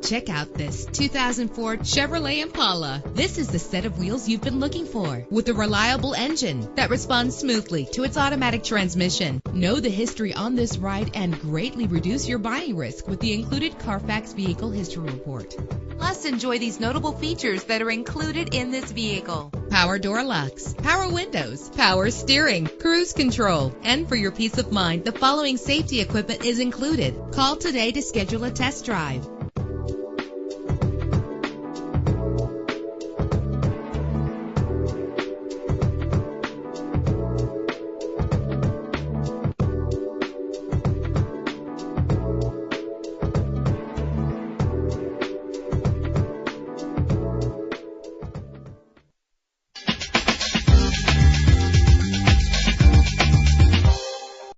Check out this 2004 Chevrolet Impala. This is the set of wheels you've been looking for, with a reliable engine that responds smoothly to its automatic transmission. Know the history on this ride and greatly reduce your buying risk with the included Carfax Vehicle History Report. Plus, enjoy these notable features that are included in this vehicle: power door locks, power windows, power steering, cruise control. And for your peace of mind, the following safety equipment is included. Call today to schedule a test drive.